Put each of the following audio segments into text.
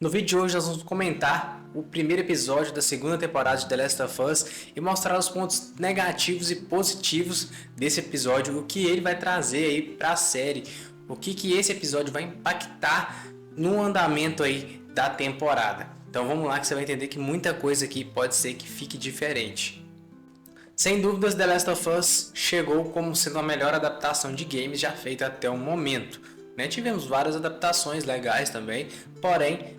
No vídeo de hoje nós vamos comentar o primeiro episódio da segunda temporada de The Last of Us e mostrar os pontos negativos e positivos desse episódio, o que ele vai trazer aí para a série, o que esse episódio vai impactar no andamento aí da temporada. Então vamos lá que você vai entender que muita coisa aqui pode ser que fique diferente. Sem dúvidas, The Last of Us chegou como sendo a melhor adaptação de games já feita até o momento. Tivemos várias adaptações legais também, porém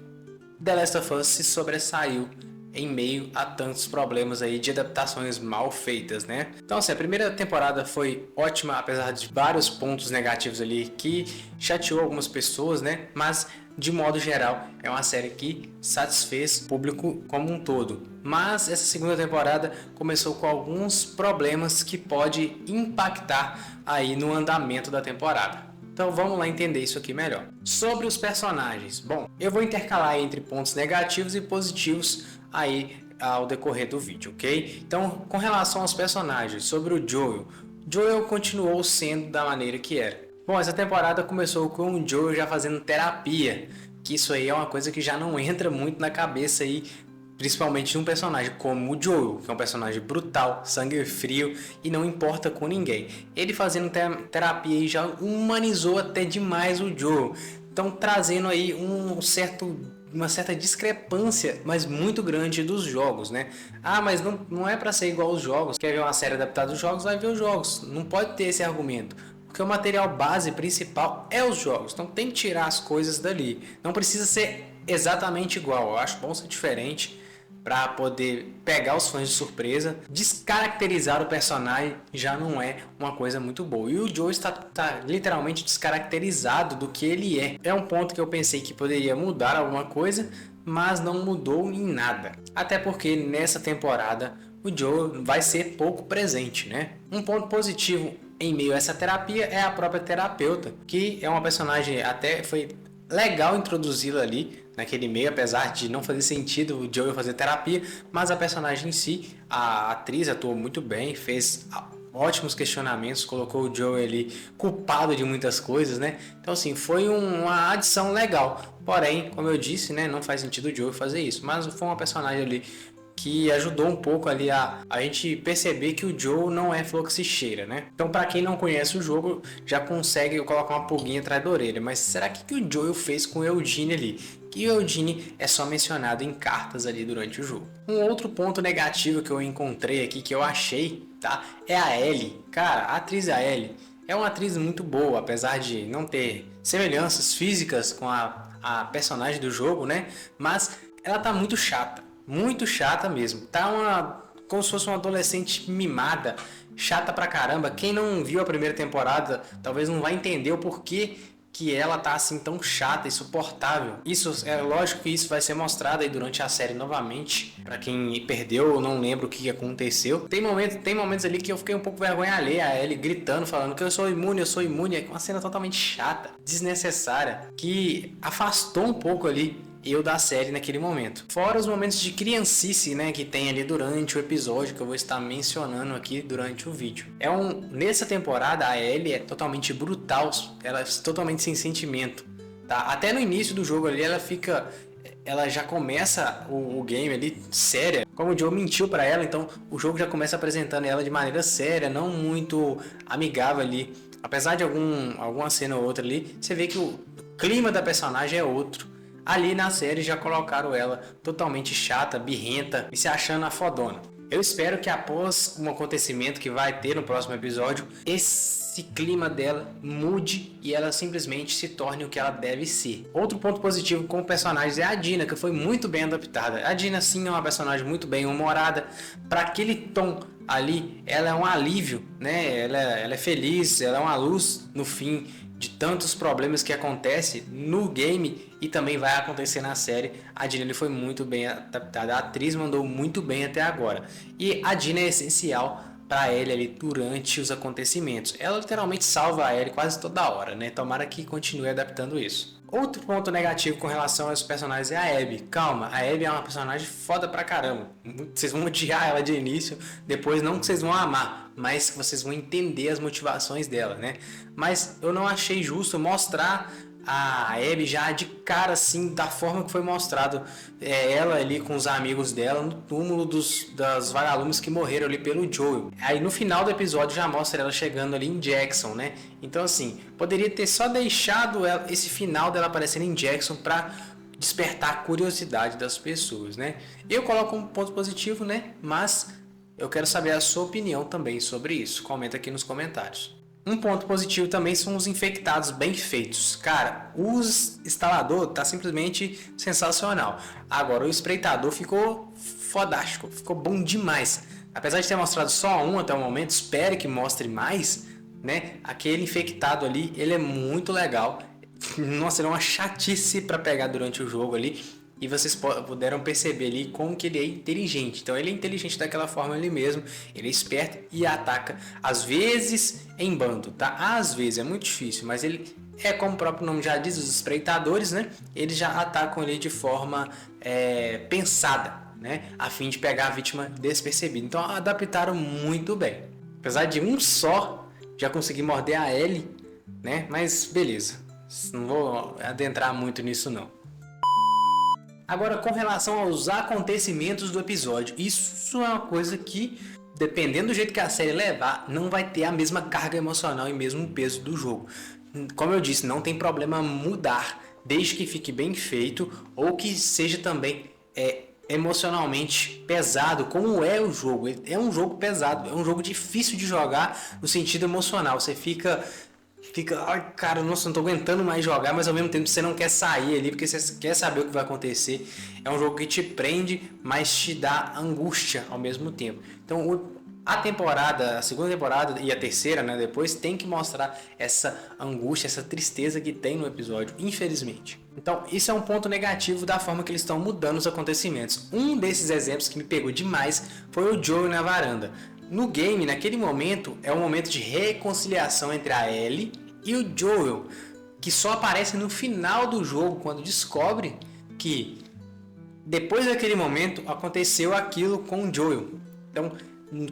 The Last of Us se sobressaiu em meio a tantos problemas aí de adaptações mal feitas, Então assim, a primeira temporada foi ótima, apesar de vários pontos negativos ali que chateou algumas pessoas, Mas de modo geral é uma série que satisfez o público como um todo. Mas essa segunda temporada começou com alguns problemas que pode impactar aí no andamento da temporada. Então vamos lá entender isso aqui melhor. Sobre os personagens. Bom, eu vou intercalar entre pontos negativos e positivos aí ao decorrer do vídeo, ok? Então, com relação aos personagens, sobre o Joel continuou sendo da maneira que era. Bom, essa temporada começou com o Joel já fazendo terapia, que isso aí é uma coisa que já não entra muito na cabeça aí, principalmente de um personagem como o Joel, que é um personagem brutal, sangue frio e não importa com ninguém. Ele fazendo terapia e já humanizou até demais o Joel. Então trazendo aí uma certa discrepância, mas muito grande dos jogos, Ah, mas não é para ser igual aos jogos. Quer ver uma série adaptada dos jogos, vai ver os jogos. Não pode ter esse argumento. Porque o material base principal é os jogos. Então tem que tirar as coisas dali. Não precisa ser exatamente igual. Eu acho bom ser diferente, para poder pegar os fãs de surpresa. Descaracterizar o personagem já não é uma coisa muito boa. E o Joe está literalmente descaracterizado do que ele é. É um ponto que eu pensei que poderia mudar alguma coisa, mas não mudou em nada. Até porque nessa temporada o Joe vai ser pouco presente, Um ponto positivo em meio a essa terapia é a própria terapeuta, que é uma personagem até foi legal introduzi-la ali naquele meio, apesar de não fazer sentido o Joel fazer terapia, mas a personagem em si, a atriz atuou muito bem, fez ótimos questionamentos, colocou o Joel ali culpado de muitas coisas, Então assim, foi uma adição legal, porém, como eu disse, não faz sentido o Joel fazer isso, mas foi uma personagem ali que ajudou um pouco ali a gente perceber que o Joe não é flor que se cheira, Então, para quem não conhece o jogo, já consegue colocar uma pulguinha atrás da orelha. Mas será que o Joel fez com o Eugene ali? Que o Eugene é só mencionado em cartas ali durante o jogo. Um outro ponto negativo que eu encontrei aqui, que eu achei, é a Ellie. Cara, a atriz Ellie é uma atriz muito boa, apesar de não ter semelhanças físicas com a personagem do jogo, Mas ela tá muito chata. Muito chata mesmo. Como se fosse uma adolescente mimada. Chata pra caramba. Quem não viu a primeira temporada talvez não vai entender o porquê que ela tá assim tão chata, insuportável. Isso é lógico que isso vai ser mostrado aí durante a série novamente. Pra quem perdeu ou não lembra o que aconteceu. Tem momentos ali que eu fiquei um pouco vergonha alheia. A Ellie gritando, falando que eu sou imune. É uma cena totalmente chata, desnecessária, que afastou um pouco ali da série naquele momento. Fora os momentos de criancice, que tem ali durante o episódio, que eu vou estar mencionando aqui durante o vídeo. Nessa temporada, a Ellie é totalmente brutal, ela é totalmente sem sentimento, Até no início do jogo ali, ela já começa o game ali séria, como o Joe mentiu para ela, então o jogo já começa apresentando ela de maneira séria, não muito amigável ali. Apesar de alguma cena ou outra ali, você vê que o clima da personagem é outro. Ali na série já colocaram ela totalmente chata, birrenta e se achando a fodona. Eu espero que após um acontecimento que vai ter no próximo episódio, esse clima dela mude e ela simplesmente se torne o que ela deve ser. Outro ponto positivo com o personagem é a Dina, que foi muito bem adaptada. A Dina sim é uma personagem muito bem humorada. Para aquele tom ali, ela é um alívio, Ela é feliz, ela é uma luz no fim de tantos problemas que acontecem no game e também vai acontecer na série. A Dina foi muito bem adaptada, a atriz mandou muito bem até agora. E a Dina é essencial para Ellie ali durante os acontecimentos. Ela literalmente salva a Ellie quase toda hora, Tomara que continue adaptando isso. Outro ponto negativo com relação aos personagens é a Abby. Calma, a Abby é uma personagem foda pra caramba. Vocês vão odiar ela de início, depois não que vocês vão amar, mas que vocês vão entender as motivações dela, Mas eu não achei justo mostrar a Abby já de cara assim, da forma que foi mostrado, ela ali com os amigos dela no túmulo das vagalumes que morreram ali pelo Joel. Aí no final do episódio já mostra ela chegando ali em Jackson, né? Então assim, poderia ter só deixado esse final dela aparecendo em Jackson pra despertar a curiosidade das pessoas, né? Eu coloco um ponto positivo, né? Mas eu quero saber a sua opinião também sobre isso. Comenta aqui nos comentários. Um ponto positivo também são os infectados bem feitos. Cara, o instalador tá simplesmente sensacional. Agora, o espreitador ficou fodástico, ficou bom demais. Apesar de ter mostrado só um até o momento, espere que mostre mais, né? Aquele infectado ali, ele é muito legal. Nossa, ele é uma chatice para pegar durante o jogo ali. E vocês puderam perceber ali como que ele é inteligente. Então ele é inteligente daquela forma ele mesmo. Ele é esperto e ataca, às vezes em bando, tá? Às vezes, é muito difícil, mas ele é, como o próprio nome já diz, os espreitadores, né? Eles já atacam ali de forma pensada, né? A fim de pegar a vítima despercebida. Então adaptaram muito bem. Apesar de um só já conseguir morder a Ellie, né? Mas beleza. Não vou adentrar muito nisso não. Agora, com relação aos acontecimentos do episódio, isso é uma coisa que, dependendo do jeito que a série levar, não vai ter a mesma carga emocional e mesmo peso do jogo. Como eu disse, não tem problema mudar, desde que fique bem feito ou que seja também emocionalmente pesado, como é o jogo. É um jogo pesado, é um jogo difícil de jogar no sentido emocional. Você fica, ai cara, nossa, não tô aguentando mais jogar, mas ao mesmo tempo você não quer sair ali, porque você quer saber o que vai acontecer. É um jogo que te prende, mas te dá angústia ao mesmo tempo. Então a segunda temporada e a terceira, né, depois, tem que mostrar essa angústia, essa tristeza que tem no episódio, infelizmente. Então isso é um ponto negativo da forma que eles estão mudando os acontecimentos. Um desses exemplos que me pegou demais foi o Joel na varanda. No game, naquele momento, é um momento de reconciliação entre a Ellie e o Joel, que só aparece no final do jogo, quando descobre que depois daquele momento aconteceu aquilo com o Joel. Então,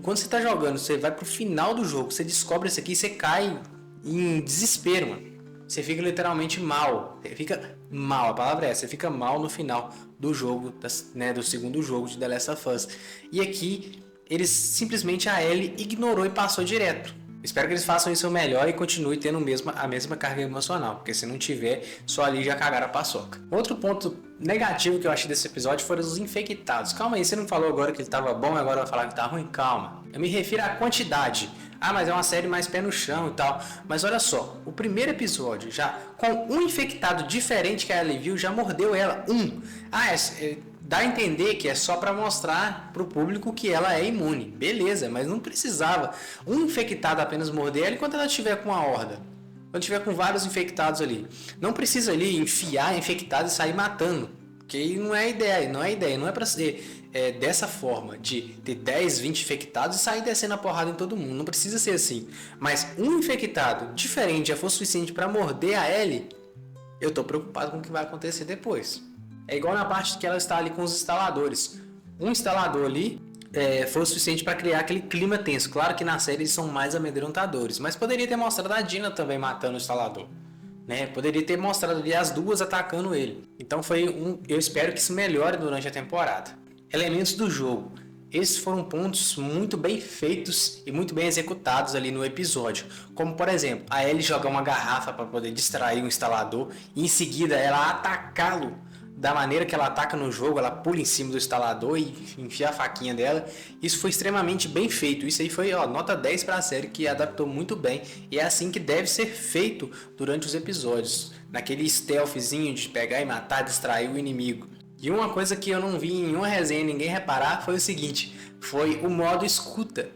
quando você está jogando, você vai pro final do jogo, você descobre isso aqui e você cai em desespero, mano. Você fica literalmente mal. Você fica mal, a palavra é essa. Você fica mal no final do jogo, né, do segundo jogo de The Last of Us. E aqui eles simplesmente a Ellie ignorou e passou direto. Espero que eles façam isso melhor e continue tendo a mesma carga emocional, porque se não tiver, só ali já cagaram a paçoca. Outro ponto negativo que eu achei desse episódio foram os infectados. Calma aí, você não falou agora que ele estava bom e agora vai falar que tá ruim? Calma. Eu me refiro à quantidade. Ah, mas é uma série mais pé no chão e tal. Mas olha só, o primeiro episódio, já com um infectado diferente que a Ellie viu, já mordeu ela. Dá a entender que é só para mostrar para o público que ela é imune. Beleza, mas não precisava. Um infectado apenas morder ela enquanto ela estiver com uma horda. Quando estiver com vários infectados ali. Não precisa ali enfiar infectado e sair matando. Porque não é ideia, não é para ser dessa forma, de ter 10, 20 infectados e sair descendo a porrada em todo mundo. Não precisa ser assim. Mas um infectado diferente já for suficiente para morder a Ellie, eu tô preocupado com o que vai acontecer depois. É igual na parte que ela está ali com os instaladores. Um instalador ali foi o suficiente para criar aquele clima tenso. Claro que na série eles são mais amedrontadores, mas poderia ter mostrado a Dina também matando o instalador, né? Poderia ter mostrado ali as duas atacando ele. Então eu espero que isso melhore durante a temporada. Elementos do jogo. Esses foram pontos muito bem feitos e muito bem executados ali no episódio. Como, por exemplo, a Ellie jogar uma garrafa para poder distrair o instalador e em seguida ela atacá-lo da maneira que ela ataca no jogo. Ela pula em cima do instalador e enfia a faquinha dela. Isso foi extremamente bem feito. Isso aí foi nota 10 para a série, que adaptou muito bem. E é assim que deve ser feito durante os episódios. Naquele stealthzinho de pegar e matar, distrair o inimigo. E uma coisa que eu não vi em nenhuma resenha ninguém reparar foi o seguinte. Foi o modo escuta.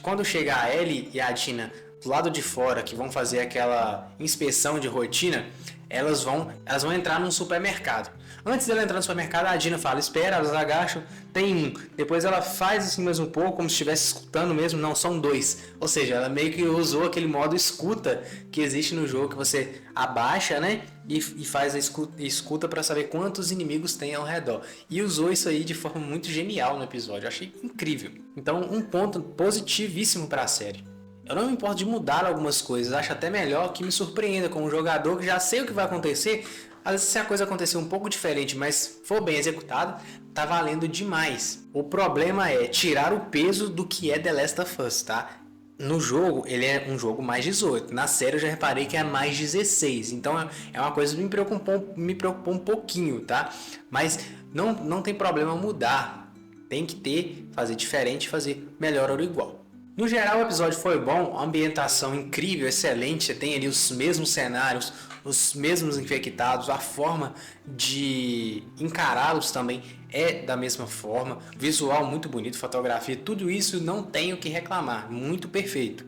Quando chegar a Ellie e a Dina do lado de fora, que vão fazer aquela inspeção de rotina, elas vão entrar num supermercado. Antes dela entrar no supermercado, a Dina fala, espera, elas agacham, tem um. Depois ela faz assim mais um pouco, como se estivesse escutando mesmo, não, são dois. Ou seja, ela meio que usou aquele modo escuta que existe no jogo, que você abaixa, né? E faz a escuta para saber quantos inimigos tem ao redor. E usou isso aí de forma muito genial no episódio, eu achei incrível. Então, um ponto positivíssimo para a série. eu não me importo de mudar algumas coisas. Acho até melhor que me surpreenda como um jogador que já sei o que vai acontecer. Às vezes, se a coisa acontecer um pouco diferente, mas for bem executado, tá valendo demais. O problema é tirar o peso do que é The Last of Us, tá? No jogo, ele é um jogo mais 18. Na série, eu já reparei que é mais 16. Então, é uma coisa que me preocupou um pouquinho, tá? Mas não tem problema mudar. Tem que fazer diferente, fazer melhor ou igual. No geral, o episódio foi bom, ambientação incrível, excelente. Você tem ali os mesmos cenários, os mesmos infectados, a forma de encará-los também é da mesma forma. Visual muito bonito, fotografia, tudo isso não tenho o que reclamar, muito perfeito.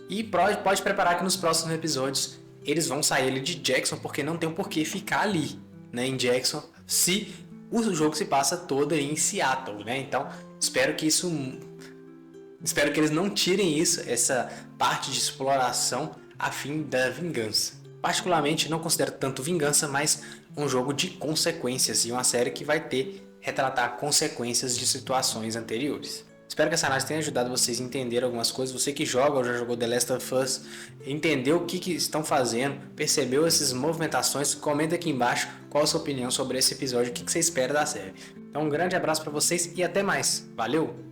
E pode preparar que nos próximos episódios eles vão sair ali de Jackson, porque não tem um porquê ficar ali, né, em Jackson, se o jogo se passa todo em Seattle, né? Então, espero que eles não tirem essa parte de exploração a fim da vingança. Particularmente não considero tanto vingança, mas um jogo de consequências e uma série que vai retratar consequências de situações anteriores. Espero que essa análise tenha ajudado vocês a entender algumas coisas. Você que joga ou já jogou The Last of Us, entendeu o que estão fazendo, percebeu essas movimentações, comenta aqui embaixo qual a sua opinião sobre esse episódio, o que você espera da série. Então um grande abraço para vocês e até mais. Valeu!